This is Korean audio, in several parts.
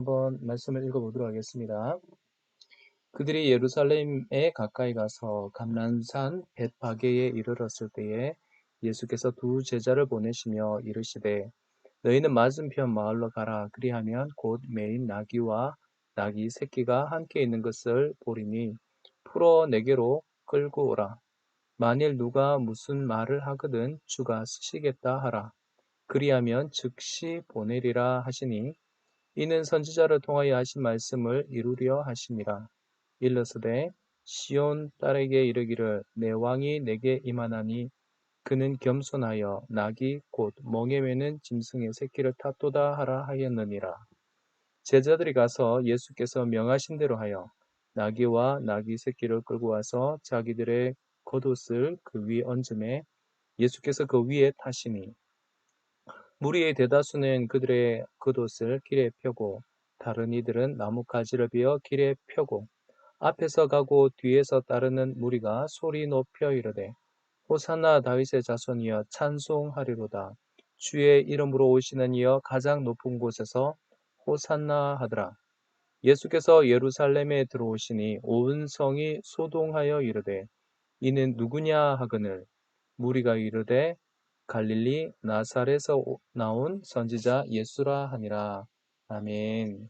한번 말씀을 읽어보도록 하겠습니다. 그들이 예루살렘에 가까이 가서 감람산 벳바게에 이르렀을 때에 예수께서 두 제자를 보내시며 이르시되 너희는 맞은편 마을로 가라. 그리하면 곧 매인 나귀와 나귀 새끼가 함께 있는 것을 보리니 풀어 내게로 끌고 오라. 만일 누가 무슨 말을 하거든 주가 쓰시겠다 하라. 그리하면 즉시 보내리라 하시니 이는 선지자를 통하여 하신 말씀을 이루려 하심이라. 일러스되 시온 딸에게 이르기를 내 왕이 내게 임하나니 그는 겸손하여 나귀 곧 멍에 매는 짐승의 새끼를 탔도다 하라 하였느니라. 제자들이 가서 예수께서 명하신 대로 하여 나귀와 나귀 새끼를 끌고 와서 자기들의 겉옷을 그 위에 얹음에 예수께서 그 위에 타시니 무리의 대다수는 그들의 겉옷을 길에 펴고 다른 이들은 나뭇가지를 베어 길에 펴고 앞에서 가고 뒤에서 따르는 무리가 소리 높여 이르되 호산나 다윗의 자손이여 찬송하리로다. 주의 이름으로 오시는 이여 가장 높은 곳에서 호산나 하더라. 예수께서 예루살렘에 들어오시니 온 성이 소동하여 이르되 이는 누구냐 하거늘 무리가 이르되 갈릴리 나사렛에서 나온 선지자 예수라 하니라. 아멘.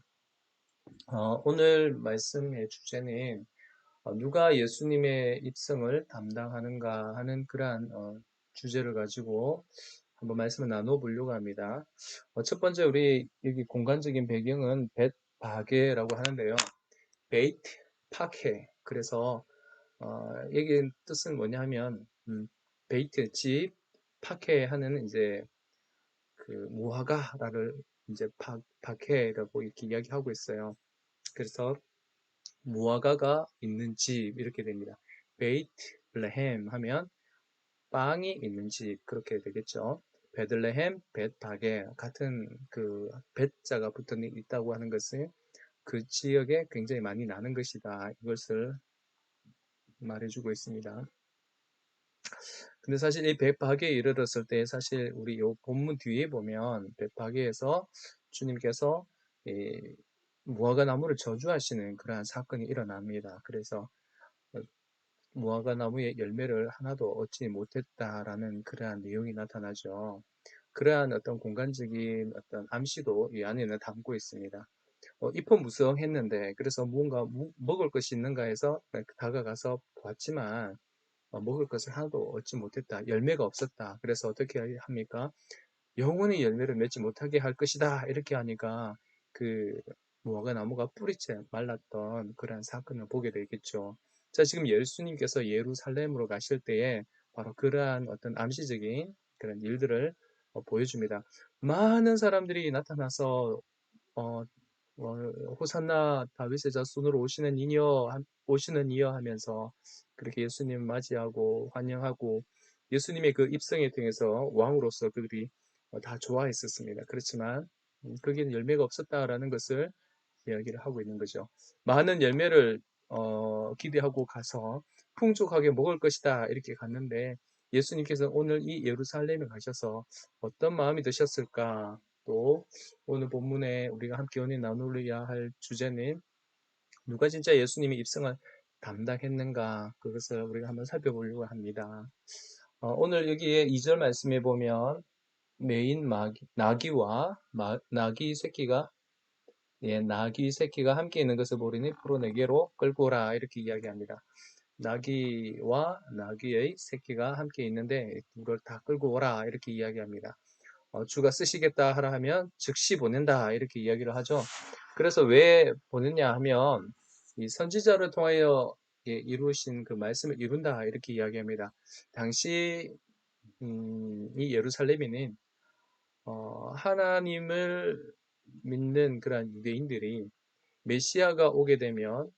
오늘 말씀의 주제는 누가 예수님의 입성을 담당하는가 하는 그러한 주제를 가지고 한번 말씀을 나눠보려고 합니다. 첫 번째 우리 여기 공간적인 배경은 벳바게라고 하는데요. 베이트 파케. 그래서 여기 뜻은 뭐냐면 베이트 집 파케 하는 이제 그 무화과를 이제 파케라고 이렇게 이야기하고 있어요. 그래서 무화과가 있는 집 이렇게 됩니다. 베이트레헴 하면 빵이 있는 집 그렇게 되겠죠. 베들레헴, 벳바게 같은 그 벳자가 붙어 있다고 하는 것은 그 지역에 굉장히 많이 나는 것이다. 이것을 말해주고 있습니다. 근데 사실 이 벳바게에 이르렀을 때 사실 우리 요 본문 뒤에 보면 벳바게에서 주님께서 이 무화과 나무를 저주하시는 그러한 사건이 일어납니다. 그래서 무화과 나무의 열매를 하나도 얻지 못했다라는 그러한 내용이 나타나죠. 그러한 어떤 공간적인 어떤 암시도 이 안에는 담고 있습니다. 잎은 무성했는데 그래서 무언가 먹을 것이 있는가 해서 다가가서 보았지만 먹을 것을 하나도 얻지 못했다. 열매가 없었다. 그래서 어떻게 합니까? 영원히 열매를 맺지 못하게 할 것이다. 이렇게 하니까 그 무화과 나무가 뿌리째 말랐던 그러한 사건을 보게 되겠죠. 자, 지금 예수님께서 예루살렘으로 가실 때에 바로 그러한 어떤 암시적인 그런 일들을 보여줍니다. 많은 사람들이 나타나서 어, 호산나 다윗의 자손으로 오시는 이여 하면서 그렇게 예수님 맞이하고 환영하고 예수님의 그 입성에 통해서 왕으로서 그들이 다 좋아했었습니다. 그렇지만 거기는 열매가 없었다라는 것을 이야기를 하고 있는 거죠. 많은 열매를 기대하고 가서 풍족하게 먹을 것이다 이렇게 갔는데 예수님께서 오늘 이 예루살렘에 가셔서 어떤 마음이 드셨을까? 또 오늘 본문에 우리가 함께 연이 나누려야 할 주제는 누가 진짜 예수님의 입성을 담당했는가? 그것을 우리가 한번 살펴보려고 합니다. 오늘 여기에 2절 말씀에 보면 메인 나귀와 나귀 새끼가 나귀 새끼가 함께 있는 것을 보리니 풀어내게로 끌고 오라 이렇게 이야기합니다. 나귀와 나귀의 새끼가 함께 있는데 이걸 다 끌고 오라 이렇게 이야기합니다. 주가 쓰시겠다 하라 하면 즉시 보낸다 이렇게 이야기를 하죠. 그래서 왜 보냈냐 하면 이 선지자를 통하여 이루신 그 말씀을 이룬다 이렇게 이야기합니다. 당시 이 예루살렘에는 하나님을 믿는 그런 유대인들이 메시아가 오게 되면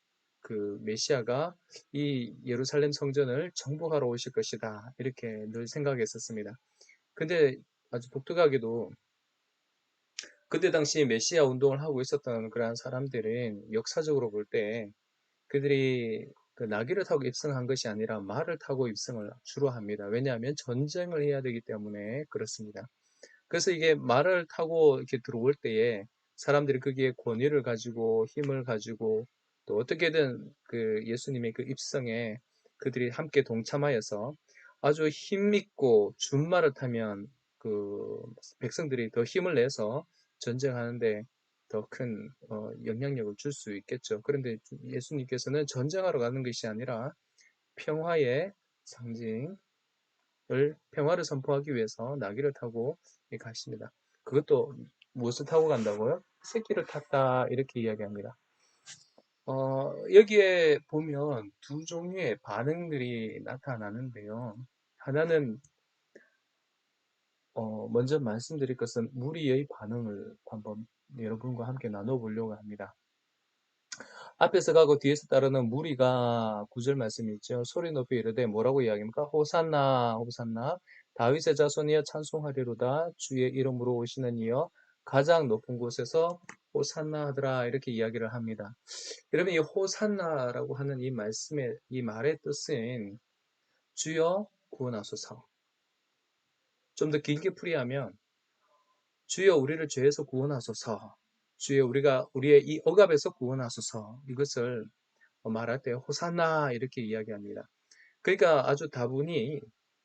그 메시아가 이 예루살렘 성전을 정복하러 오실 것이다 이렇게 늘 생각했었습니다. 근데 아주 독특하게도 그때 당시 메시아 운동을 하고 있었던 그러한 사람들은 역사적으로 볼 때 그들이 그 나귀를 타고 입성한 것이 아니라 말을 타고 입성을 주로 합니다. 왜냐하면 전쟁을 해야 되기 때문에 그렇습니다. 그래서 이게 말을 타고 이렇게 들어올 때에 사람들이 거기에 권위를 가지고 힘을 가지고 또 어떻게든 그 예수님의 그 입성에 그들이 함께 동참하여서 아주 힘있고 준말을 타면 그 백성들이 더 힘을 내서 전쟁하는데 더 큰 영향력을 줄 수 있겠죠. 그런데 예수님께서는 전쟁하러 가는 것이 아니라 평화의 상징을 평화를 선포하기 위해서 나귀를 타고 가십니다. 그것도 무엇을 타고 간다고요? 새끼를 탔다 이렇게 이야기합니다. 여기에 보면 두 종류의 반응들이 나타나는데요. 하나는 먼저 말씀드릴 것은 무리의 반응을 한번 여러분과 함께 나눠보려고 합니다. 앞에서 가고 뒤에서 따르는 무리가 구절 말씀이 있죠. 소리 높이 이르되 뭐라고 이야기합니까? 호산나 호산나 다윗의 자손이여 찬송하리로다 주의 이름으로 오시는 이여 가장 높은 곳에서 호산나 하더라 이렇게 이야기를 합니다. 여러분 이 호산나라고 하는 이 말씀의 이 말의 뜻은 주여 구원하소서. 좀 더 길게 풀이하면 주여 우리를 죄에서 구원하소서. 주여 우리의 이 억압에서 구원하소서. 이것을 말할 때 호산나 이렇게 이야기합니다. 그러니까 아주 다분히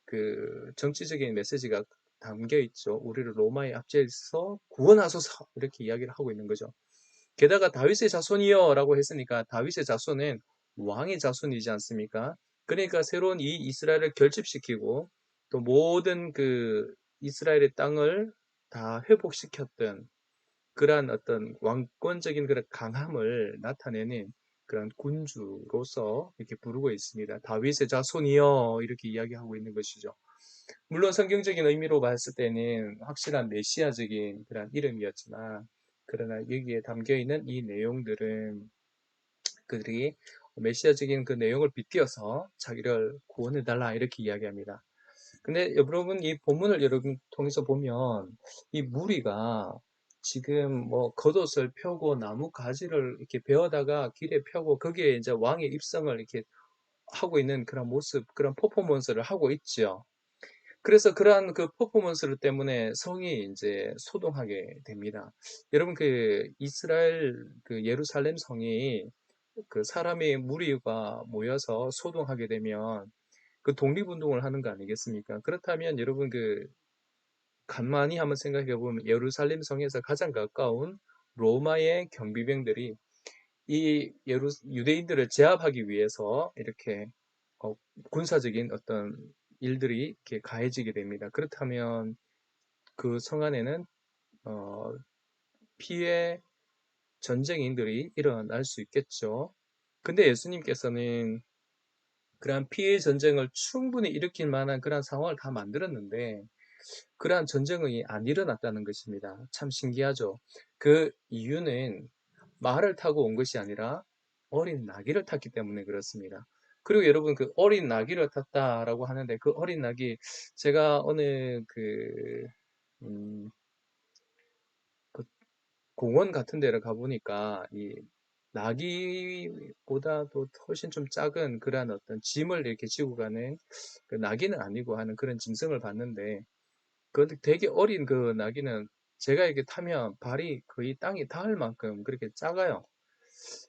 그 정치적인 메시지가 담겨 있죠. 우리를 로마의 압제에서 구원하소서 이렇게 이야기를 하고 있는 거죠. 게다가 다윗의 자손이여 라고 했으니까 다윗의 자손은 왕의 자손이지 않습니까? 그러니까 새로운 이 이스라엘을 결집시키고 또 모든 그 이스라엘의 땅을 다 회복시켰던 그러한 어떤 왕권적인 그런 강함을 나타내는 그런 군주로서 이렇게 부르고 있습니다. 다윗의 자손이여 이렇게 이야기하고 있는 것이죠. 물론 성경적인 의미로 봤을 때는 확실한 메시아적인 그런 이름이었지만 그러나 여기에 담겨 있는 이 내용들은 그들이 메시아적인 그 내용을 빗대어서 자기를 구원해달라 이렇게 이야기합니다. 근데 여러분 이 본문을 여러분 통해서 보면 이 무리가 지금 뭐 겉옷을 펴고 나무 가지를 이렇게 베어다가 길에 펴고 거기에 이제 왕의 입성을 이렇게 하고 있는 그런 모습, 그런 퍼포먼스를 하고 있죠. 그래서 그러한 그 퍼포먼스 때문에 성이 이제 소동하게 됩니다. 여러분 그 이스라엘 그 예루살렘 성이 그 사람의 무리가 모여서 소동하게 되면 그 독립운동을 하는 거 아니겠습니까? 그렇다면 여러분 그 간만히 한번 생각해 보면 예루살렘 성에서 가장 가까운 로마의 경비병들이 이 유대인들을 제압하기 위해서 이렇게 어, 군사적인 어떤 일들이 이렇게 가해지게 됩니다. 그렇다면 그 성 안에는 어, 피해 전쟁인들이 일어날 수 있겠죠. 근데 예수님께서는 그러한 피해 전쟁을 충분히 일으킬 만한 그런 상황을 다 만들었는데 그러한 전쟁이 안 일어났다는 것입니다. 참 신기하죠. 그 이유는 말을 타고 온 것이 아니라 어린 나귀를 탔기 때문에 그렇습니다. 그리고 여러분 그 어린 나귀를 탔다라고 하는데 그 어린 나귀 제가 어느 음, 그 공원 같은 데를 가보니까 이 나귀보다도 훨씬 좀 작은 그러한 어떤 짐을 이렇게 지고 가는 그 나귀는 아니고 하는 그런 짐승을 봤는데 그런데 되게 어린 그 나귀는 제가 이렇게 타면 발이 거의 땅에 닿을 만큼 그렇게 작아요.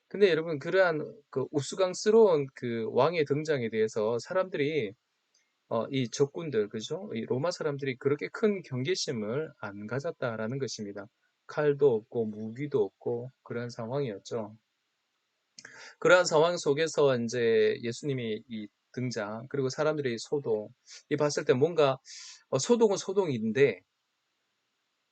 근데 여러분 그러한 그 우스꽝스러운 그 왕의 등장에 대해서 사람들이 이 적군들 그죠? 이 로마 사람들이 그렇게 큰 경계심을 안 가졌다라는 것입니다. 칼도 없고 무기도 없고 그런 상황이었죠. 그러한 상황 속에서 이제 예수님이 이 등장 그리고 사람들의 소동 이 봤을 때 뭔가 소동은 소동인데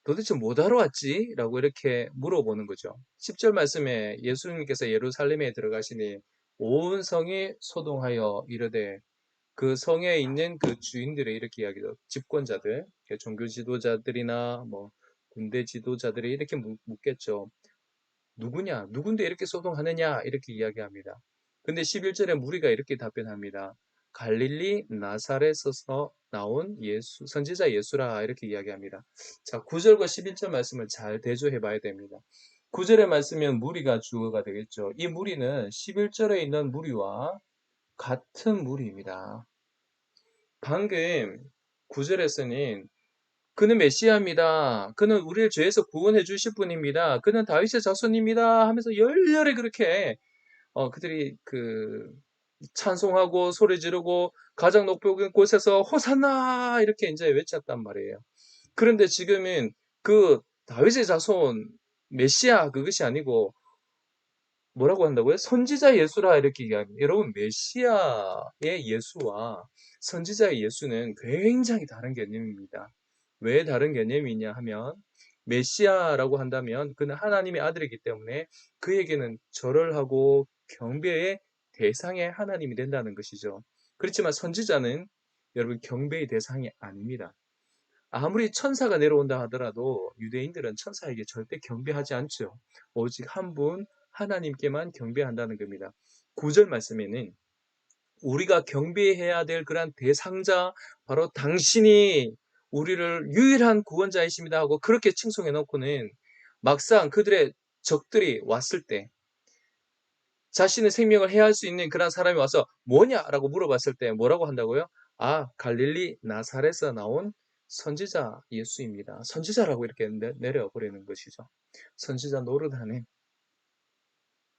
도대체 못 하러 왔지? 라고 이렇게 물어보는 거죠. 10절 말씀에 예수님께서 예루살렘에 들어가시니 온 성이 소동하여 이르되 그 성에 있는 그 주인들의 이렇게 이야기죠. 집권자들, 종교 지도자들이나 뭐 군대 지도자들이 이렇게 묻겠죠. 누구냐? 누군데 이렇게 소동하느냐? 이렇게 이야기합니다. 근데 11절에 무리가 이렇게 답변합니다. 갈릴리 나사렛에서 나온 선지자 예수라 이렇게 이야기합니다. 자, 9절과 11절 말씀을 잘 대조해 봐야 됩니다. 9절의 말씀은 무리가 주어가 되겠죠. 이 무리는 11절에 있는 무리와 같은 무리입니다. 방금 9절에서는 그는 메시아입니다. 그는 우리를 죄에서 구원해 주실 분입니다. 그는 다윗의 자손입니다. 하면서 열렬히 그렇게 그들이 찬송하고 소리 지르고 가장 높은 곳에서 호산나 이렇게 이제 외쳤단 말이에요. 그런데 지금은 그 다윗의 자손 메시아 그것이 아니고 뭐라고 한다고요? 선지자 예수라 이렇게 이야기합니다. 여러분 메시아의 예수와 선지자의 예수는 굉장히 다른 개념입니다. 왜 다른 개념이냐 하면 메시아라고 한다면 그는 하나님의 아들이기 때문에 그에게는 절을 하고 경배의 대상의 하나님이 된다는 것이죠. 그렇지만 선지자는 여러분 경배의 대상이 아닙니다. 아무리 천사가 내려온다 하더라도 유대인들은 천사에게 절대 경배하지 않죠. 오직 한 분 하나님께만 경배한다는 겁니다. 9절 말씀에는 우리가 경배해야 될 그런 대상자 바로 당신이 우리를 유일한 구원자이십니다 하고 그렇게 칭송해 놓고는 막상 그들의 적들이 왔을 때 자신의 생명을 해할 수 있는 그런 사람이 와서 뭐냐라고 물어봤을 때 뭐라고 한다고요? 아, 갈릴리 나사렛에서 나온 선지자 예수입니다. 선지자라고 이렇게 내려버리는 것이죠. 선지자 노릇하는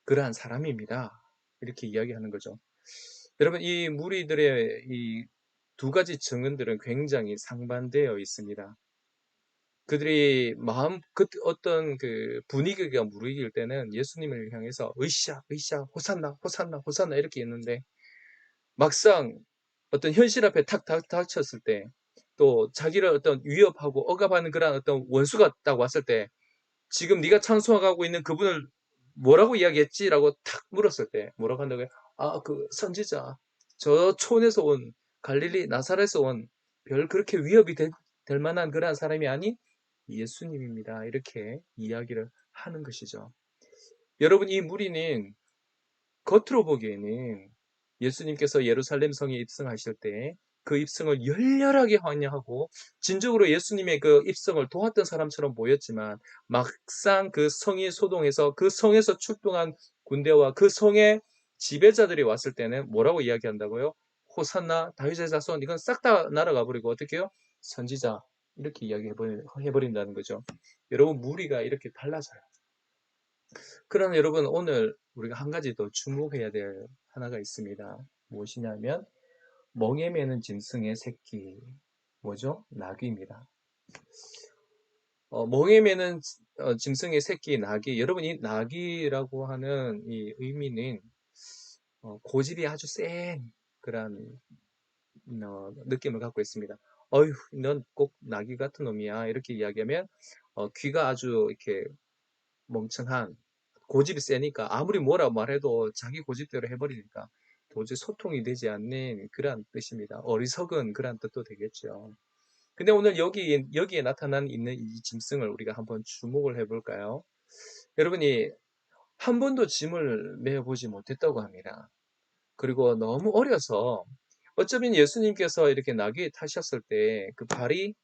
그러한 사람입니다. 이렇게 이야기하는 거죠. 여러분, 이 무리들의 이 두 가지 증언들은 굉장히 상반되어 있습니다. 그들이 어떤 분위기가 무르익을 때는 예수님을 향해서 으쌰, 으쌰, 호산나, 호산나, 호산나 이렇게 했는데 막상 어떤 현실 앞에 탁 닥쳤을 때 또 자기를 어떤 위협하고 억압하는 그런 어떤 원수가 딱 왔을 때 지금 네가 찬송하고 있는 그분을 뭐라고 이야기했지라고 탁 물었을 때 뭐라고 한다고요? 아, 그 선지자 저 촌에서 온 갈릴리 나사렛에서 온 별 그렇게 위협이 될 만한 그런 사람이 아닌 예수님입니다. 이렇게 이야기를 하는 것이죠. 여러분 이 무리는 겉으로 보기에는 예수님께서 예루살렘 성에 입성하실 때 그 입성을 열렬하게 환영하고 진정으로 예수님의 그 입성을 도왔던 사람처럼 보였지만 막상 그 성이 소동해서 그 성에서 출동한 군대와 그 성의 지배자들이 왔을 때는 뭐라고 이야기한다고요? 호산나 다윗의 자손 이건 싹 다 날아가 버리고 어떻게 해요? 선지자 이렇게 이야기해버린다는 거죠. 여러분 무리가 이렇게 달라져요. 그러나 여러분 오늘 우리가 한 가지 더 주목해야 될 하나가 있습니다. 무엇이냐면 멍에 매는 짐승의 새끼 뭐죠? 나귀입니다. 멍에 매는 짐승의 새끼 나귀 여러분 이 나귀라고 하는 이 의미는 고집이 아주 센 그런 느낌을 갖고 있습니다. 어휴 넌 꼭 나귀 같은 놈이야 이렇게 이야기하면 귀가 아주 이렇게 멍청한 고집이 세니까 아무리 뭐라 말해도 자기 고집대로 해버리니까 도저히 소통이 되지 않는 그런 뜻입니다. 어리석은 그런 뜻도 되겠죠. 근데 오늘 여기에 나타난 있는 이 짐승을 우리가 한번 주목을 해볼까요? 여러분이 한 번도 짐을 메어보지 못했다고 합니다. 그리고 너무 어려서 어쩌면 예수님께서 이렇게 나귀에 타셨을 때 그 발이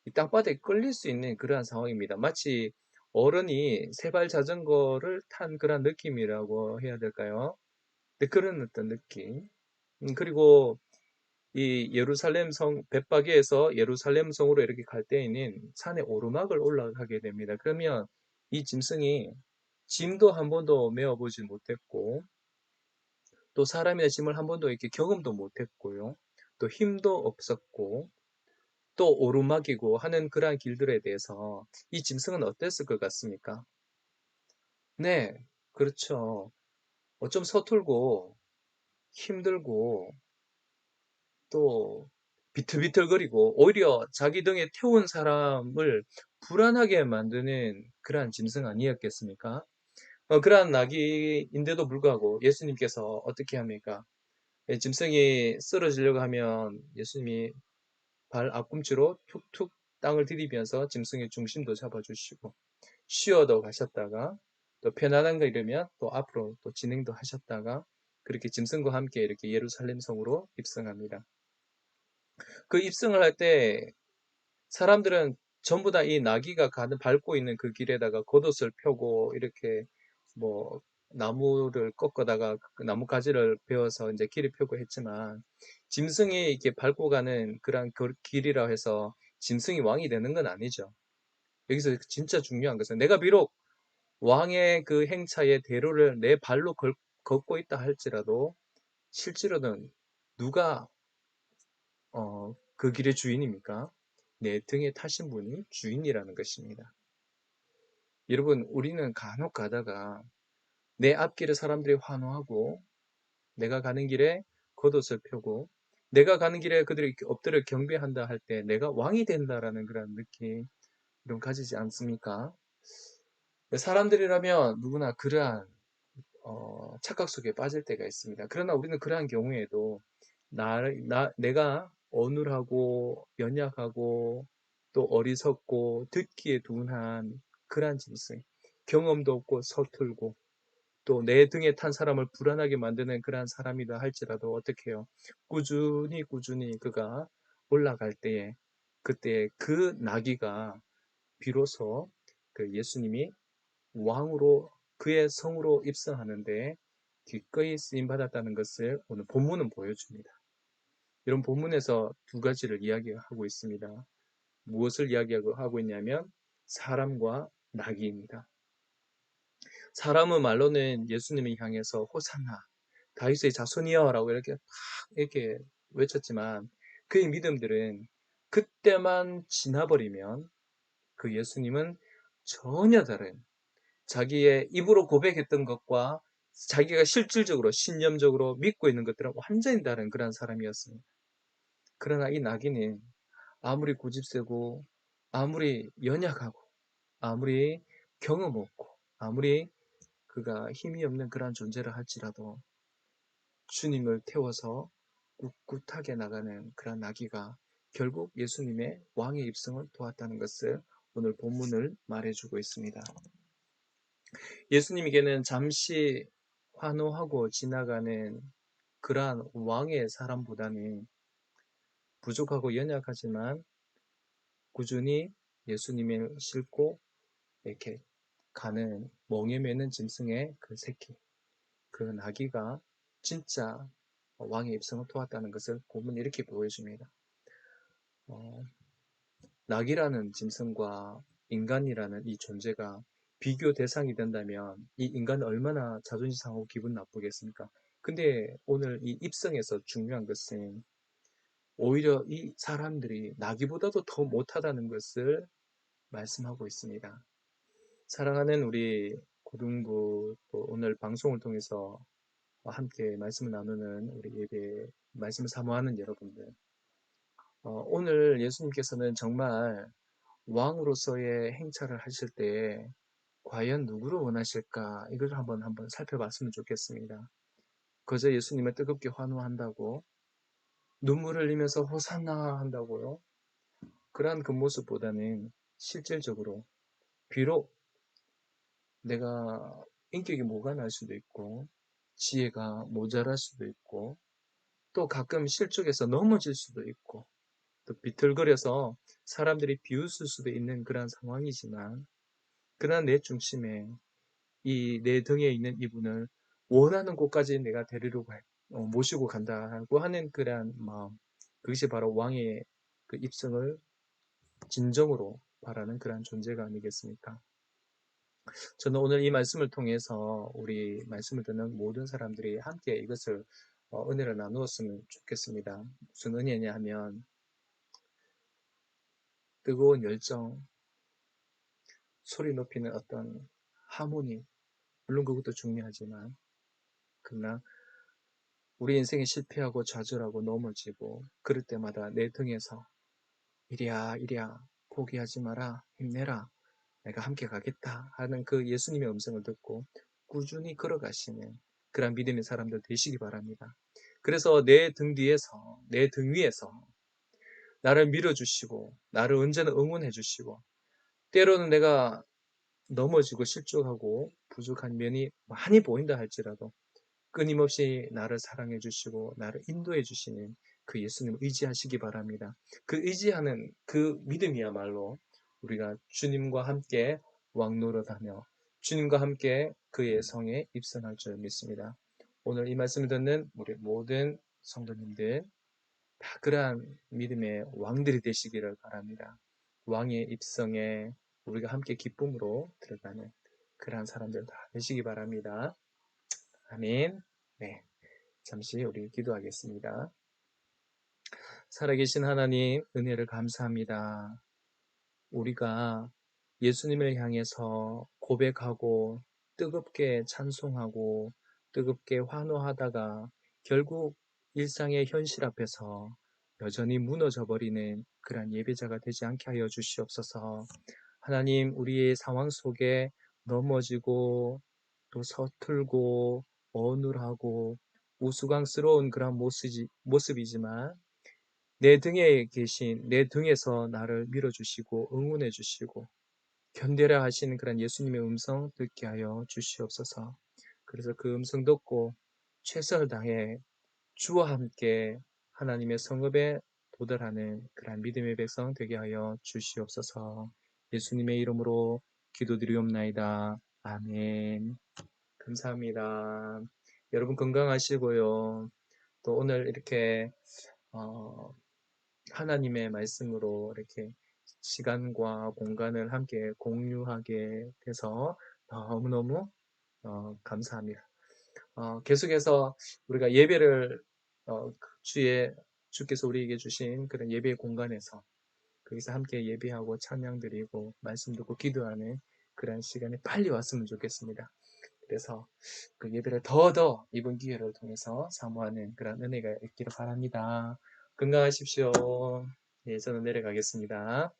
이 땅바닥에 끌릴 수 있는 그러한 상황입니다. 마치 어른이 세발 자전거를 탄 그런 느낌이라고 해야 될까요? 네, 그런 어떤 느낌. 그리고 이 예루살렘 성, 벳바게에서 예루살렘 성으로 이렇게 갈 때에는 산에 오르막을 올라가게 됩니다. 그러면 이 짐승이 짐도 한 번도 메어보지 못했고, 또 사람의 짐을 한 번도 이렇게 경험도 못했고요. 또 힘도 없었고, 또 오르막이고 하는 그러한 길들에 대해서 이 짐승은 어땠을 것 같습니까? 네, 그렇죠. 좀 서툴고 힘들고 또 비틀비틀거리고 오히려 자기 등에 태운 사람을 불안하게 만드는 그러한 짐승 아니었겠습니까? 그러한 나귀인데도 불구하고 예수님께서 어떻게 합니까? 짐승이 쓰러지려고 하면 예수님이 발 앞꿈치로 툭툭 땅을 디디면서 짐승의 중심도 잡아주시고 쉬어도 가셨다가 또 편안한 거 이러면 또 앞으로 또 진행도 하셨다가 그렇게 짐승과 함께 이렇게 예루살렘 성으로 입성합니다. 그 입성을 할 때 사람들은 전부 다 이 나귀가 밟고 있는 그 길에다가 겉옷을 펴고 이렇게 뭐 나무를 꺾어다가 그 나무 가지를 베어서 이제 길을 펴고 했지만 짐승이 이렇게 밟고 가는 그런 길이라 해서 짐승이 왕이 되는 건 아니죠. 여기서 진짜 중요한 것은 내가 비록 왕의 그 행차의 대로를 내 발로 걷고 있다 할지라도 실제로는 누가 그 길의 주인입니까? 내 등에 타신 분이 주인이라는 것입니다. 여러분, 우리는 간혹 가다가 내 앞길에 사람들이 환호하고 내가 가는 길에 겉옷을 펴고 내가 가는 길에 그들이 엎드려 경배한다 할 때 내가 왕이 된다라는 그런 느낌 좀 가지지 않습니까? 사람들이라면 누구나 그러한 착각 속에 빠질 때가 있습니다. 그러나 우리는 그러한 경우에도 내가 어눌하고 연약하고 또 어리석고 듣기에 둔한 그러한 짐승, 경험도 없고 서툴고 또 내 등에 탄 사람을 불안하게 만드는 그러한 사람이다 할지라도 어떻게 해요? 꾸준히 그가 올라갈 때에 그때 그 나귀가 비로소 그 예수님이 왕으로 그의 성으로 입성하는데 기꺼이 쓰임 받았다는 것을 오늘 본문은 보여줍니다. 이런 본문에서 두 가지를 이야기하고 있습니다. 무엇을 이야기하고 있냐면 사람과 나귀입니다. 사람은 말로는 예수님을 향해서 호산나 다윗의 자손이여 라고 이렇게 외쳤지만 그의 믿음들은 그때만 지나버리면 그 예수님은 전혀 다른 자기의 입으로 고백했던 것과 자기가 실질적으로 신념적으로 믿고 있는 것들은 완전히 다른 그런 사람이었습니다. 그러나 이 나귀는 아무리 고집세고 아무리 연약하고 아무리 경험 없고 아무리 그가 힘이 없는 그러한 존재를 할지라도 주님을 태워서 꿋꿋하게 나가는 그런 나귀가 결국 예수님의 왕의 입성을 도왔다는 것을 오늘 본문을 말해주고 있습니다. 예수님에게는 잠시 환호하고 지나가는 그러한 왕의 사람보다는 부족하고 연약하지만 꾸준히 예수님을 싣고 이렇게 가는 멍에 매는 짐승의 그 새끼, 그 나귀가 진짜 왕의 입성을 도왔다는 것을 보면 이렇게 보여줍니다. 나귀라는 짐승과 인간이라는 이 존재가 비교 대상이 된다면 이 인간은 얼마나 자존심 상하고 기분 나쁘겠습니까? 근데 오늘 이 입성에서 중요한 것은 오히려 이 사람들이 나귀보다도 더 못하다는 것을 말씀하고 있습니다. 사랑하는 우리 고등부 또 오늘 방송을 통해서 함께 말씀을 나누는 우리 예배 말씀을 사모하는 여러분들, 오늘 예수님께서는 정말 왕으로서의 행차를 하실 때 과연 누구를 원하실까? 이걸 한번 살펴봤으면 좋겠습니다. 그저 예수님을 뜨겁게 환호한다고 눈물을 흘리면서 호산나 한다고요? 그러한 그 모습보다는 실질적으로 비록 내가 인격이 모가 날 수도 있고 지혜가 모자랄 수도 있고 또 가끔 실족해서 넘어질 수도 있고 또 비틀거려서 사람들이 비웃을 수도 있는 그런 상황이지만 그러나 내 중심에 이 내 등에 있는 이분을 원하는 곳까지 내가 모시고 간다고 하는 그러한 마음, 그것이 바로 왕의 그 입성을 진정으로 바라는 그러한 존재가 아니겠습니까? 저는 오늘 이 말씀을 통해서 우리 말씀을 듣는 모든 사람들이 함께 이것을 은혜를 나누었으면 좋겠습니다. 무슨 은혜냐 하면 뜨거운 열정, 소리 높이는 어떤 하모니, 물론 그것도 중요하지만 그러나 우리 인생이 실패하고 좌절하고 넘어지고 그럴 때마다 내 등에서 이리야 포기하지 마라 힘내라 내가 함께 가겠다 하는 그 예수님의 음성을 듣고 꾸준히 걸어가시는 그런 믿음의 사람들 되시기 바랍니다. 그래서 내 등 뒤에서 내 등 위에서 나를 밀어주시고 나를 언제나 응원해 주시고 때로는 내가 넘어지고 실족하고 부족한 면이 많이 보인다 할지라도 끊임없이 나를 사랑해 주시고 나를 인도해 주시는 그 예수님을 의지하시기 바랍니다. 그 의지하는 그 믿음이야말로 우리가 주님과 함께 왕노릇하며 주님과 함께 그의 성에 입성할 줄 믿습니다. 오늘 이 말씀을 듣는 우리 모든 성도님들 다 그러한 믿음의 왕들이 되시기를 바랍니다. 왕의 입성에 우리가 함께 기쁨으로 들어가는 그러한 사람들 다 되시기 바랍니다. 아멘. 네, 잠시 우리 기도하겠습니다. 살아계신 하나님, 은혜를 감사합니다. 우리가 예수님을 향해서 고백하고 뜨겁게 찬송하고 뜨겁게 환호하다가 결국 일상의 현실 앞에서 여전히 무너져 버리는 그러한 예배자가 되지 않게 하여 주시옵소서. 하나님, 우리의 상황 속에 넘어지고 또 서툴고 어눌하고 우스꽝스러운 그런 모습이지만 내 등에 계신 내 등에서 나를 밀어주시고 응원해 주시고 견뎌라 하시는 그런 예수님의 음성 듣게 하여 주시옵소서. 그래서 그 음성 듣고 최선을 다해 주와 함께 하나님의 성읍에 도달하는 그런 믿음의 백성 되게 하여 주시옵소서. 예수님의 이름으로 기도드리옵나이다. 아멘. 감사합니다. 여러분 건강하시고요. 또 오늘 이렇게 하나님의 말씀으로 이렇게 시간과 공간을 함께 공유하게 돼서 너무너무 감사합니다. 계속해서 우리가 예배를 주께서 우리에게 주신 그런 예배 공간에서 거기서 함께 예배하고 찬양 드리고 말씀 듣고 기도하는 그런 시간이 빨리 왔으면 좋겠습니다. 그래서 그 예배를 더더 이번 기회를 통해서 사모하는 그런 은혜가 있기를 바랍니다. 건강하십시오. 예, 저는 내려가겠습니다.